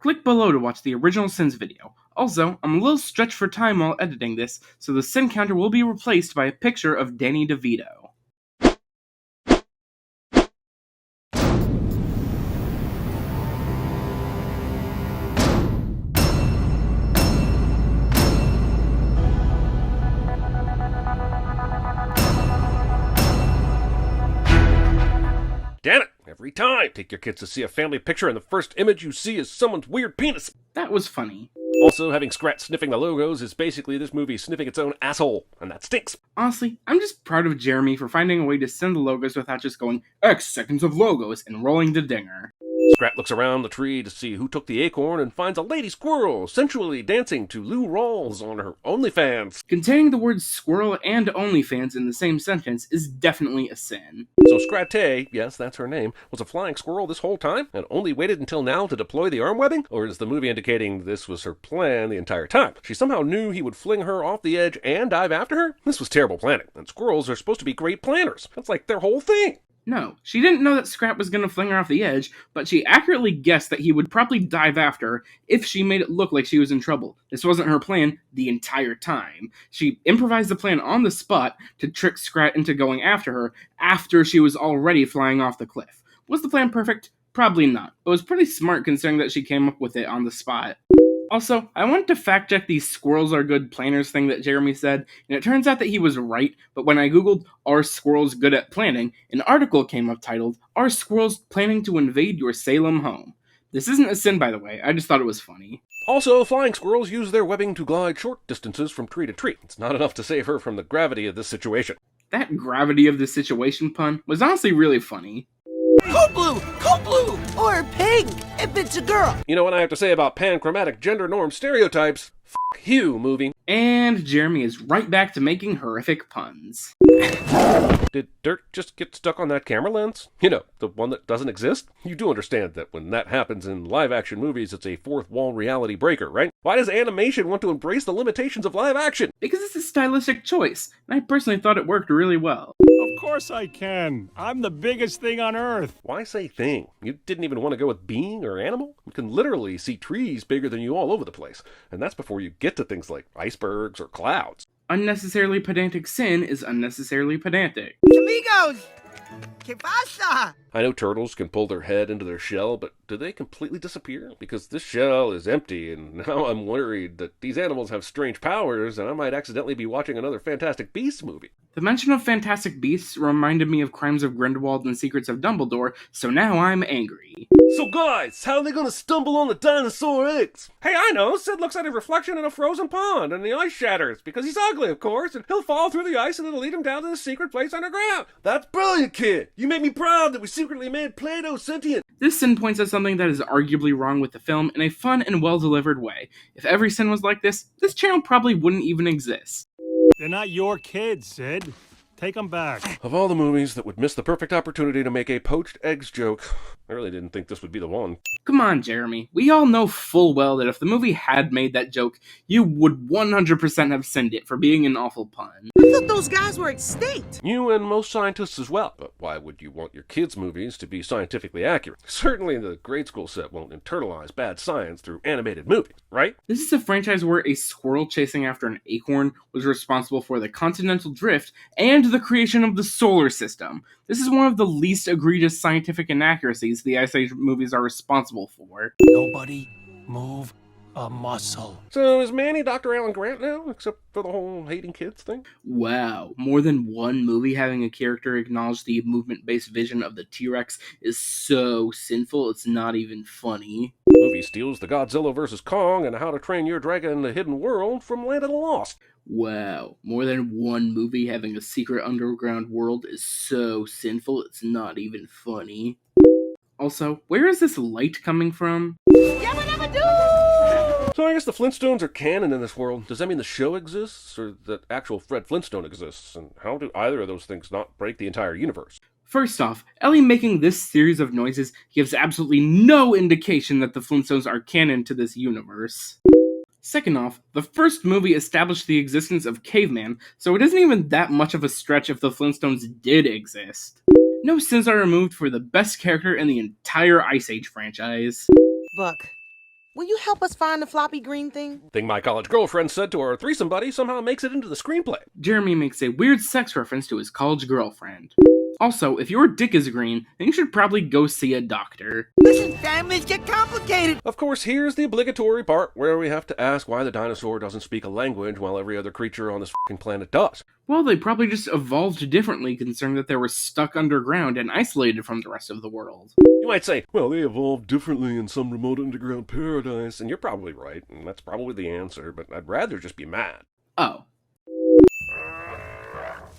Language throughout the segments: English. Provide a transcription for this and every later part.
Click below to watch the original Sins video. Also, I'm a little stretched for time while editing this, so the Sin counter will be replaced by a picture of Danny DeVito. Damn it! Every time! Take your kids to see a family picture and the first image you see is someone's weird penis! That was funny. Also, having Scrat sniffing the logos is basically this movie sniffing its own asshole, and that stinks. Honestly, I'm just proud of Jeremy for finding a way to send the logos without just going X seconds of logos and rolling the dinger. Scrat looks around the tree to see who took the acorn and finds a lady squirrel sensually dancing to Lou Rawls on her OnlyFans. Containing the words squirrel and OnlyFans in the same sentence is definitely a sin. So Scrat-tay, yes, that's her name, was a flying squirrel this whole time and only waited until now to deploy the arm webbing? Or is the movie indicating this was her plan the entire time? She somehow knew he would fling her off the edge and dive after her? This was terrible planning, and squirrels are supposed to be great planners. That's like their whole thing. No, she didn't know that Scrat was going to fling her off the edge, but she accurately guessed that he would probably dive after her if she made it look like she was in trouble. This wasn't her plan the entire time. She improvised the plan on the spot to trick Scrat into going after her after she was already flying off the cliff. Was the plan perfect? Probably not, but it was pretty smart considering that she came up with it on the spot. Also, I wanted to fact check the squirrels are good planners thing that Jeremy said, and it turns out that he was right, but when I googled, are squirrels good at planning, an article came up titled, Are Squirrels Planning to Invade Your Salem Home? This isn't a sin, by the way, I just thought it was funny. Also, flying squirrels use their webbing to glide short distances from tree to tree. It's not enough to save her from the gravity of this situation. That gravity of the situation pun was honestly really funny. Cold blue, or pink, if it's a girl. You know what I have to say about panchromatic gender norm stereotypes? F*** you, movie. And Jeremy is right back to making horrific puns. Did dirt just get stuck on that camera lens? You know, the one that doesn't exist? You do understand that when that happens in live-action movies, it's a fourth-wall reality breaker, right? Why does animation want to embrace the limitations of live action? Because it's a stylistic choice, and I personally thought it worked really well. Of course I can. I'm the biggest thing on Earth. Why say thing? You didn't even want to go with being or animal? You can literally see trees bigger than you all over the place, and that's before you get to things like icebergs or clouds. Unnecessarily pedantic sin is unnecessarily pedantic. Amigos, ¿qué pasa? I know turtles can pull their head into their shell, but do they completely disappear? Because this shell is empty, and now I'm worried that these animals have strange powers, and I might accidentally be watching another Fantastic Beasts movie. The mention of Fantastic Beasts reminded me of Crimes of Grindelwald and Secrets of Dumbledore, so now I'm angry. So guys, how are they gonna stumble on the dinosaur eggs? Hey, I know, Sid looks at a reflection in a frozen pond, and the ice shatters, because he's ugly, of course, and he'll fall through the ice and it'll lead him down to the secret place underground. That's brilliant, kid! You make me proud that we secretly made Play-Doh sentient. This sin points at something that is arguably wrong with the film in a fun and well-delivered way. If every sin was like this channel probably wouldn't even exist. They're not your kids, Sid. Take them back. Of all the movies that would miss the perfect opportunity to make a poached eggs joke, I really didn't think this would be the one. Come on, Jeremy. We all know full well that if the movie had made that joke, you would 100% have sinned it for being an awful pun. I thought those guys were extinct. You and most scientists as well. But why would you want your kids' movies to be scientifically accurate? Certainly the grade school set won't internalize bad science through animated movies, right? This is a franchise where a squirrel chasing after an acorn was responsible for the continental drift and the creation of the solar system. This is one of the least egregious scientific inaccuracies the Ice Age movies are responsible for. Nobody move a muscle. So is Manny Dr. Alan Grant now, except for the whole hating kids thing? Wow, more than one movie having a character acknowledge the movement-based vision of the T-Rex is so sinful it's not even funny. The movie steals the Godzilla vs. Kong and How to Train Your Dragon in the Hidden World from Land of the Lost. Wow, more than one movie having a secret underground world is so sinful it's not even funny. Also, where is this light coming from? So I guess the Flintstones are canon in this world. Does that mean the show exists, or that actual Fred Flintstone exists? And how do either of those things not break the entire universe? First off, Ellie making this series of noises gives absolutely no indication that the Flintstones are canon to this universe. Second off, the first movie established the existence of caveman, so it isn't even that much of a stretch if the Flintstones did exist. No sins are removed for the best character in the entire Ice Age franchise. Buck, Will you help us find the floppy green thing? Thing my college girlfriend said to our threesome buddy somehow makes it into the screenplay. Jeremy makes a weird sex reference to his college girlfriend. Also, if your dick is green, then you should probably go see a doctor. Listen, families get complicated. Of course, here's the obligatory part where we have to ask why the dinosaur doesn't speak a language while every other creature on this fucking planet does. Well, they probably just evolved differently considering that they were stuck underground and isolated from the rest of the world. You might say, well, they evolved differently in some remote underground paradise, and you're probably right, and that's probably the answer, but I'd rather just be mad. Oh.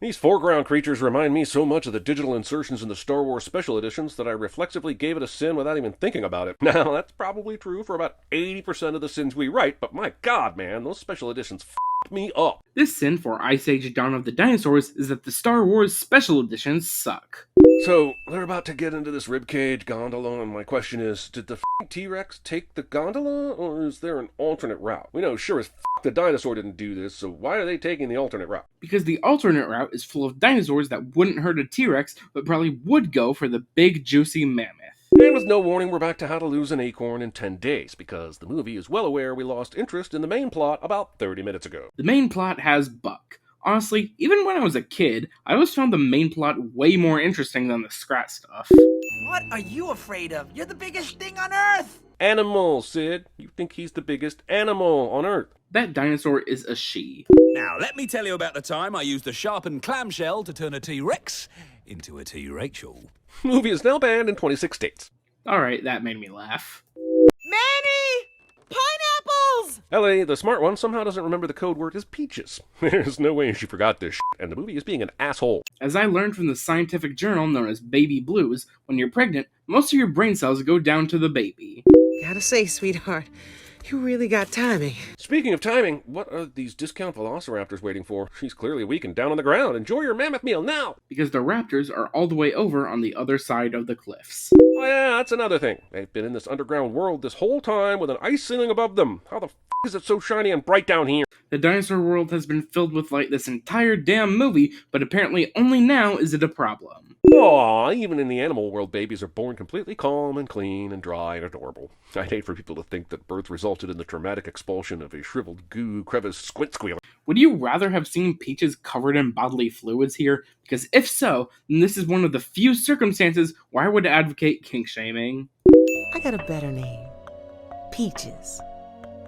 These foreground creatures remind me so much of the digital insertions in the Star Wars special editions that I reflexively gave it a sin without even thinking about it. Now, that's probably true for about 80% of the sins we write, but my god, man, those special editions f***ed me up. This sin for Ice Age Dawn of the Dinosaurs is that the Star Wars special editions suck. So, they're about to get into this ribcage gondola, and my question is, did the f***ing T-Rex take the gondola, or is there an alternate route? We know sure as f*** the dinosaur didn't do this, so why are they taking the alternate route? Because the alternate route is full of dinosaurs that wouldn't hurt a T-Rex, but probably would go for the big juicy mammoth. And with no warning, we're back to how to lose an acorn in 10 days, because the movie is well aware we lost interest in the main plot about 30 minutes ago. The main plot has Buck. Honestly, even when I was a kid, I always found the main plot way more interesting than the Scrat stuff. What are you afraid of? You're the biggest thing on Earth. Animal, Sid. You think he's the biggest animal on Earth. That dinosaur is a she. Now, let me tell you about the time I used a sharpened clamshell to turn a T-Rex into a T-Rachel. Movie is now banned in 26 states. Alright, that made me laugh. Manny! Pineapples! Ellie, the smart one, somehow doesn't remember the code word is peaches. There's no way she forgot this shit, and the movie is being an asshole. As I learned from the scientific journal known as Baby Blues, when you're pregnant, most of your brain cells go down to the baby. Gotta say, sweetheart, you really got timing. Speaking of timing, what are these discount velociraptors waiting for? She's clearly weak and down on the ground. Enjoy your mammoth meal now! Because the raptors are all the way over on the other side of the cliffs. Oh yeah, that's another thing. They've been in this underground world this whole time with an ice ceiling above them. How the f*** is it so shiny and bright down here? The dinosaur world has been filled with light this entire damn movie, but apparently only now is it a problem. Aw, even in the animal world, babies are born completely calm and clean and dry and adorable. I'd hate for people to think that birth resulted in the traumatic expulsion of a shriveled goo crevice squint squealer. Would you rather have seen Peaches covered in bodily fluids here? Because if so, then this is one of the few circumstances where I would advocate kink shaming. I got a better name. Peaches.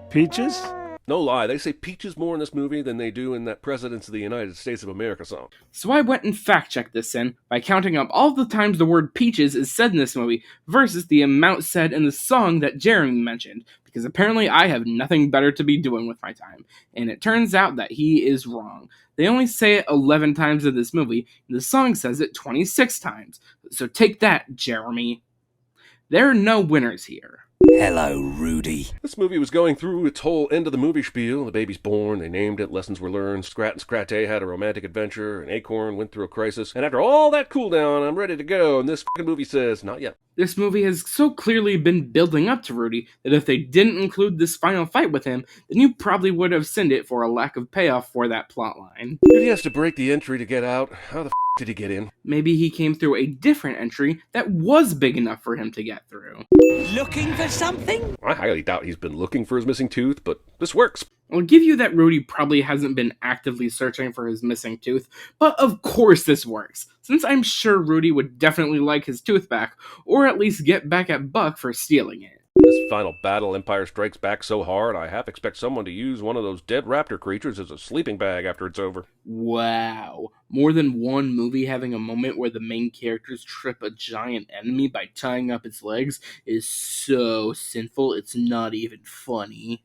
Peaches? No lie, they say peaches more in this movie than they do in that Presidents of the United States of America song. So I went and fact-checked this in by counting up all the times the word peaches is said in this movie versus the amount said in the song that Jeremy mentioned, because apparently I have nothing better to be doing with my time, and it turns out that he is wrong. They only say it 11 times in this movie, and the song says it 26 times. So take that, Jeremy. There are no winners here. Hello, Rudy. This movie was going through its whole end of the movie spiel. The baby's born, they named it, lessons were learned, Scrat and Scratay had a romantic adventure, an acorn went through a crisis, and after all that cool down, I'm ready to go, and this fucking movie says, not yet. This movie has so clearly been building up to Rudy that if they didn't include this final fight with him, then you probably would have sinned it for a lack of payoff for that plotline. If he has to break the entry to get out, how the f*** did he get in? Maybe he came through a different entry that was big enough for him to get through. Looking for something? I highly doubt he's been looking for his missing tooth, but this works. I'll give you that Rudy probably hasn't been actively searching for his missing tooth, but of course this works, since I'm sure Rudy would definitely like his tooth back, or at least get back at Buck for stealing it. This final battle, Empire Strikes Back so hard, I half expect someone to use one of those dead raptor creatures as a sleeping bag after it's over. Wow. More than one movie having a moment where the main characters trip a giant enemy by tying up its legs is so sinful it's not even funny.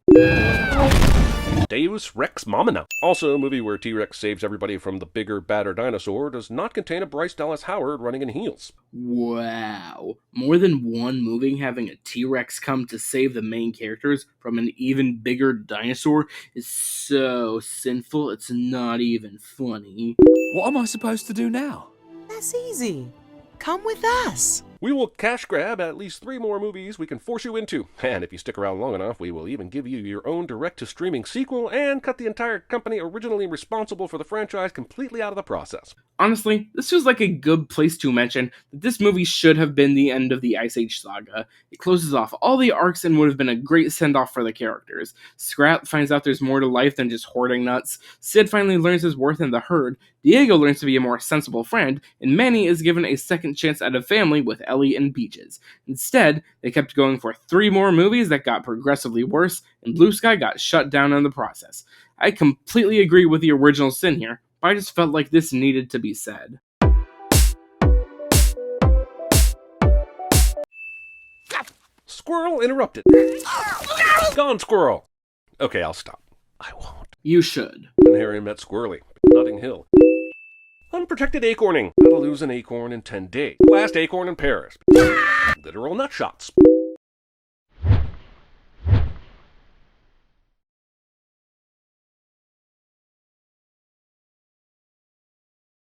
Deus Rex Machina. Also, a movie where T-Rex saves everybody from the bigger, badder dinosaur does not contain a Bryce Dallas Howard running in heels. Wow. More than one movie having a T-Rex come to save the main characters from an even bigger dinosaur is so sinful it's not even funny. What am I supposed to do now? That's easy. Come with us. We will cash grab at least 3 more movies we can force you into. And if you stick around long enough, we will even give you your own direct-to-streaming sequel and cut the entire company originally responsible for the franchise completely out of the process. Honestly, this feels like a good place to mention that this movie should have been the end of the Ice Age saga. It closes off all the arcs and would have been a great send-off for the characters. Scrap finds out there's more to life than just hoarding nuts, Sid finally learns his worth in the herd, Diego learns to be a more sensible friend, and Manny is given a second chance at a family with Ellie and Peaches. Instead, they kept going for 3 more movies that got progressively worse, and Blue Sky got shut down in the process. I completely agree with the original Sin here, but I just felt like this needed to be said. Squirrel interrupted. Gone, squirrel. Okay, I'll stop. I won't. You should. When Harry met Squirrely, Notting Hill. Unprotected acorning. How to lose an acorn in 10 days. Last acorn in Paris. Literal nutshots.